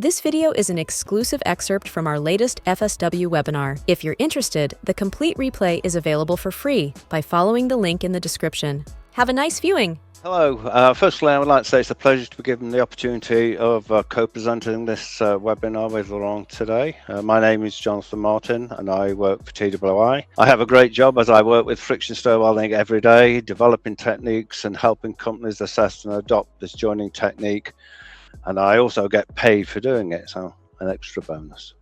This video is an exclusive excerpt from our latest FSW webinar. If you're interested, the complete replay is available for free by following the link in the description. Have a nice viewing. Hello. Firstly, I would like to say it's a pleasure to be given the opportunity of co-presenting this webinar with Laurent today. My name is Jonathan Martin and I work for TWI. I have a great job as I work with Friction Stir Welding every day, developing techniques and helping companies assess and adopt this joining technique. And I also get paid for doing it, so an extra bonus.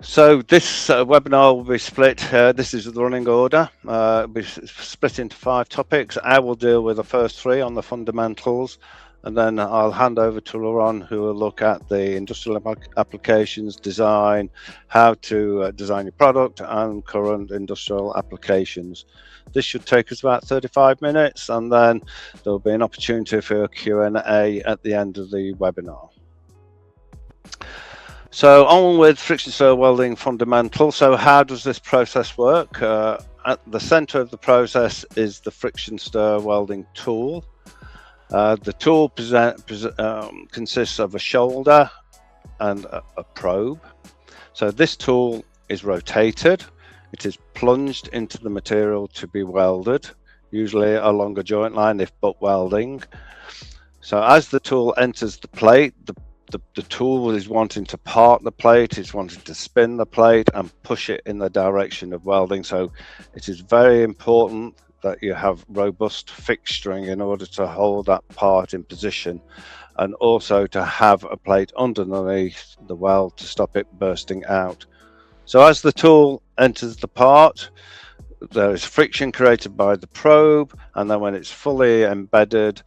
So this webinar will be split, this is the running order, it'll be split into 5 topics. I will deal with the first 3 on the fundamentals, and then I'll hand over to Laurent, who will look at the industrial applications, design, how to design your product, and current industrial applications. This should take us about 35 minutes, and then there'll be an opportunity for a Q&A at the end of the webinar. So on with Friction Stir Welding fundamentals. So how does this process work? At the center of the process is the Friction Stir Welding tool. The tool consists of a shoulder and a probe. So this tool is rotated. It is plunged into the material to be welded, usually along a joint line if butt welding. So as the tool enters the plate, the tool is wanting to part the plate, it's wanting to spin the plate and push it in the direction of welding. So it is very important that you have robust fixturing in order to hold that part in position, and also to have a plate underneath the weld to stop it bursting out. So as the tool enters the part, there is friction created by the probe, and then when it's fully embedded,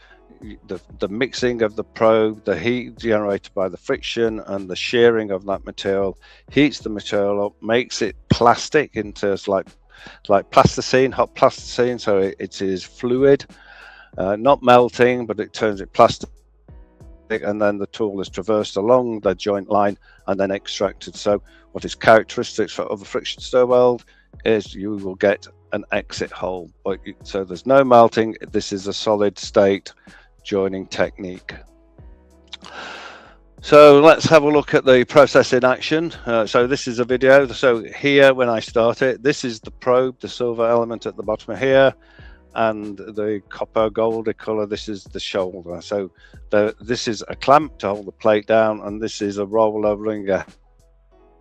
the mixing of the probe, the heat generated by the friction and the shearing of that material heats the material up, makes it plastic into like plasticine, hot plasticine, so it is fluid, not melting, but it turns it plastic, and then the tool is traversed along the joint line and then extracted. So what is characteristics for other friction stir weld is you will get an exit hole, so there's no melting. This is a solid state joining technique. So let's have a look at the process in action. So this is a video. So here, when I start it, this is the probe, the silver element at the bottom here, and the copper goldy color, this is the shoulder. So this is a clamp to hold the plate down, and this is a roll leveling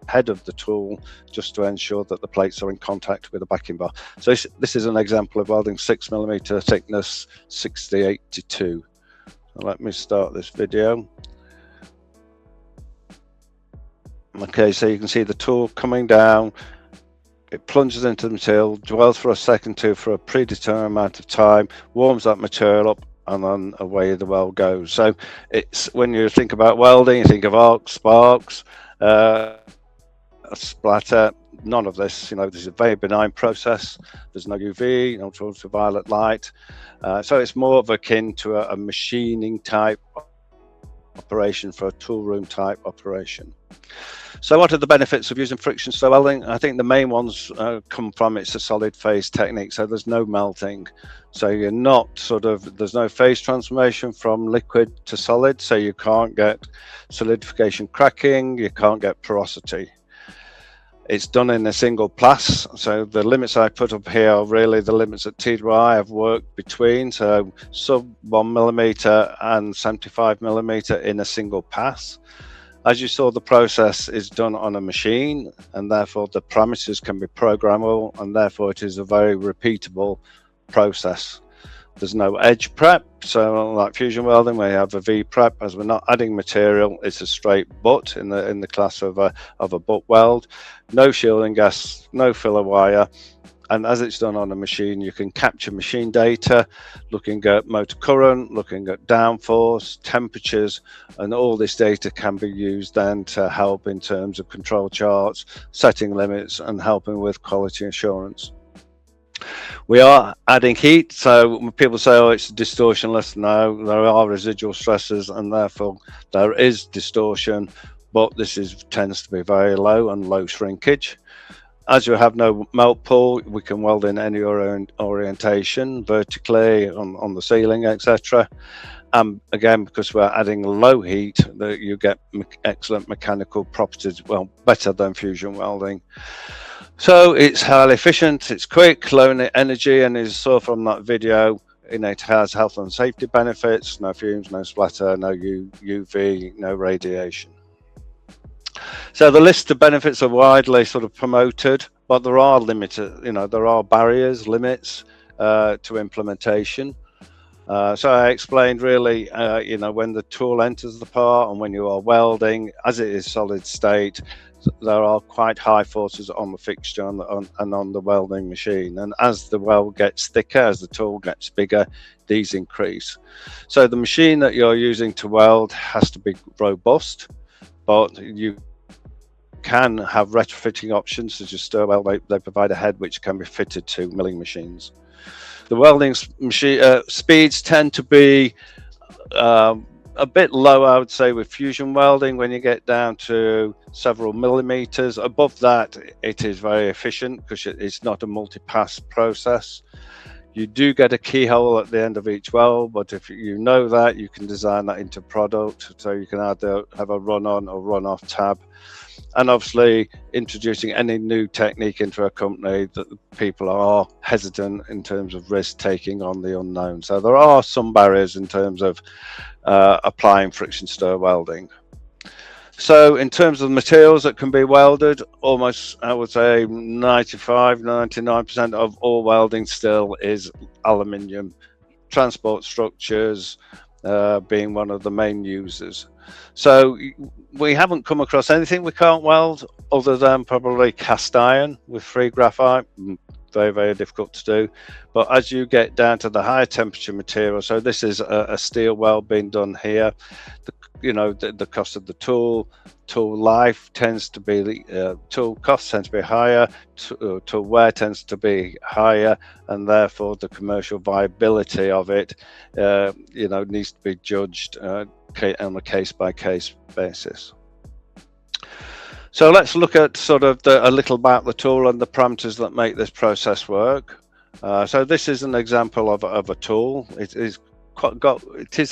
head of the tool just to ensure that the plates are in contact with the backing bar. So this is an example of welding 6mm thickness 6082. So let me start this video. Okay, so you can see the tool coming down, it plunges into the material, dwells for a second or two for a predetermined amount of time, warms that material up, and then away the weld goes. So it's, when you think about welding, you think of arcs, sparks, a splatter. None of this, this is a very benign process. There's no UV, no ultraviolet light. So it's more of akin to a machining type operation, for a tool room type operation. So what are the benefits of using friction stir welding? I think the main ones come from it's a solid phase technique, so there's no melting. So you're not there's no phase transformation from liquid to solid, so you can't get solidification cracking, you can't get porosity. It's done in a single pass, so the limits I put up here are really the limits that TWI have worked between, so sub 1mm and 75mm in a single pass. As you saw, the process is done on a machine, and therefore the parameters can be programmable, and therefore it is a very repeatable process. There's no edge prep, so like fusion welding where you have a V prep, as we're not adding material, it's a straight butt in the class of a butt weld. No shielding gas, no filler wire, and as it's done on a machine, you can capture machine data, looking at motor current, looking at downforce, temperatures, and all this data can be used then to help in terms of control charts, setting limits, and helping with quality assurance. We are adding heat, so when people say, oh, it's distortionless, no, there are residual stresses and therefore there is distortion, but this tends to be very low and low shrinkage. As you have no melt pull, we can weld in any orientation, vertically, on the ceiling, etc. Again, because we're adding low heat, that you get excellent mechanical properties, well, better than fusion welding. So it's highly efficient, it's quick, low energy, and as you saw from that video, it has health and safety benefits: no fumes, no splatter, no UV, no radiation. So the list of benefits are widely sort of promoted, but there are there are barriers, limits to implementation. So I explained really, when the tool enters the part and when you are welding, as it is solid state, there are quite high forces on the fixture and on the welding machine. And as the weld gets thicker, as the tool gets bigger, these increase. So the machine that you're using to weld has to be robust, but you can have retrofitting options such as Stirweld. They provide a head which can be fitted to milling machines. The welding speeds tend to be a bit low, I would say, with fusion welding. When you get down to several millimeters above that, it is very efficient because it's not a multi-pass process. You do get a keyhole at the end of each weld, but if you know that, you can design that into product, so you can either have a run-on or run-off tab. And obviously, introducing any new technique into a company, that people are hesitant in terms of risk taking on the unknown. So there are some barriers in terms of applying friction stir welding. So in terms of the materials that can be welded, almost, I would say, 99% of all welding still is aluminium. Transport structures being one of the main users. So we haven't come across anything we can't weld other than probably cast iron with free graphite. Very, very difficult to do. But as you get down to the higher temperature material, so this is a steel weld being done here, the cost of the tool life tends to be, tool costs tend to be higher, tool wear tends to be higher, and therefore the commercial viability of it, needs to be judged on a case-by-case basis. So let's look at sort of a little about the tool and the parameters that make this process work. So this is an example of a tool. It is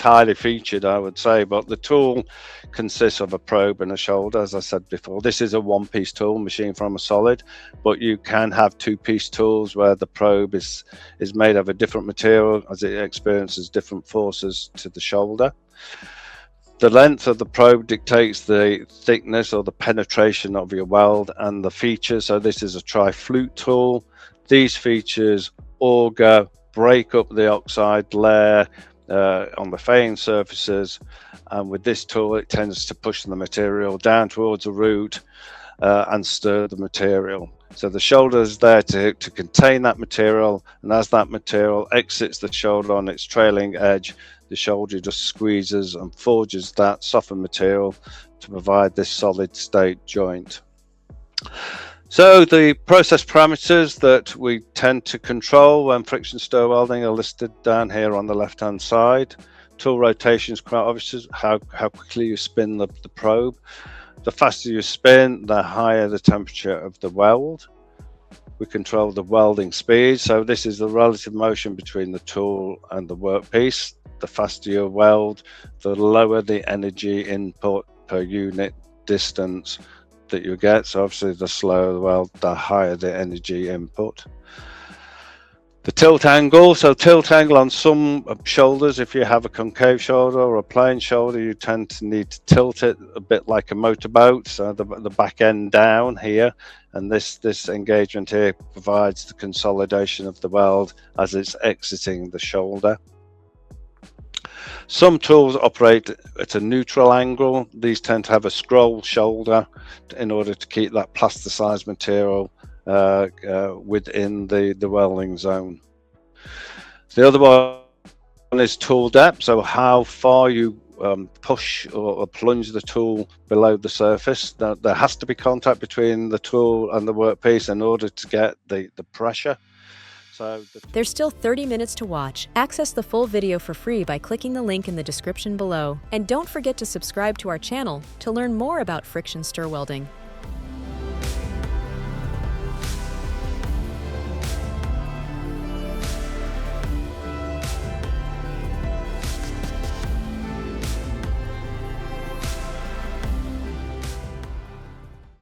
highly featured, I would say, but the tool consists of a probe and a shoulder. As I said before, this is a one-piece tool machined from a solid, but you can have two-piece tools where the probe is made of a different material as it experiences different forces to the shoulder. The length of the probe dictates the thickness or the penetration of your weld and the features. So this is a tri-flute tool. These features auger, break up the oxide layer on the fairing surfaces, and with this tool it tends to push the material down towards the root and stir the material. So the shoulder is there to contain that material, and as that material exits the shoulder on its trailing edge, the shoulder just squeezes and forges that softened material to provide this solid state joint. So the process parameters that we tend to control when friction stir welding are listed down here on the left hand side. Tool rotation is quite obvious, how quickly you spin the probe. The faster you spin, the higher the temperature of the weld. We control the welding speed, so this is the relative motion between the tool and the workpiece. The faster you weld, the lower the energy input per unit distance that you get. So obviously the slower the weld, the higher the energy input. The tilt angle, so tilt angle on some shoulders, if you have a concave shoulder or a plane shoulder, you tend to need to tilt it a bit like a motorboat, so the back end down here, and this engagement here provides the consolidation of the weld as it's exiting the shoulder. Some tools operate at a neutral angle. These tend to have a scroll shoulder in order to keep that plasticized material within the welding zone. The other one is tool depth, so how far you push or plunge the tool below the surface. Now, there has to be contact between the tool and the workpiece in order to get the pressure. There's still 30 minutes to watch. Access the full video for free by clicking the link in the description below. And don't forget to subscribe to our channel to learn more about friction stir welding.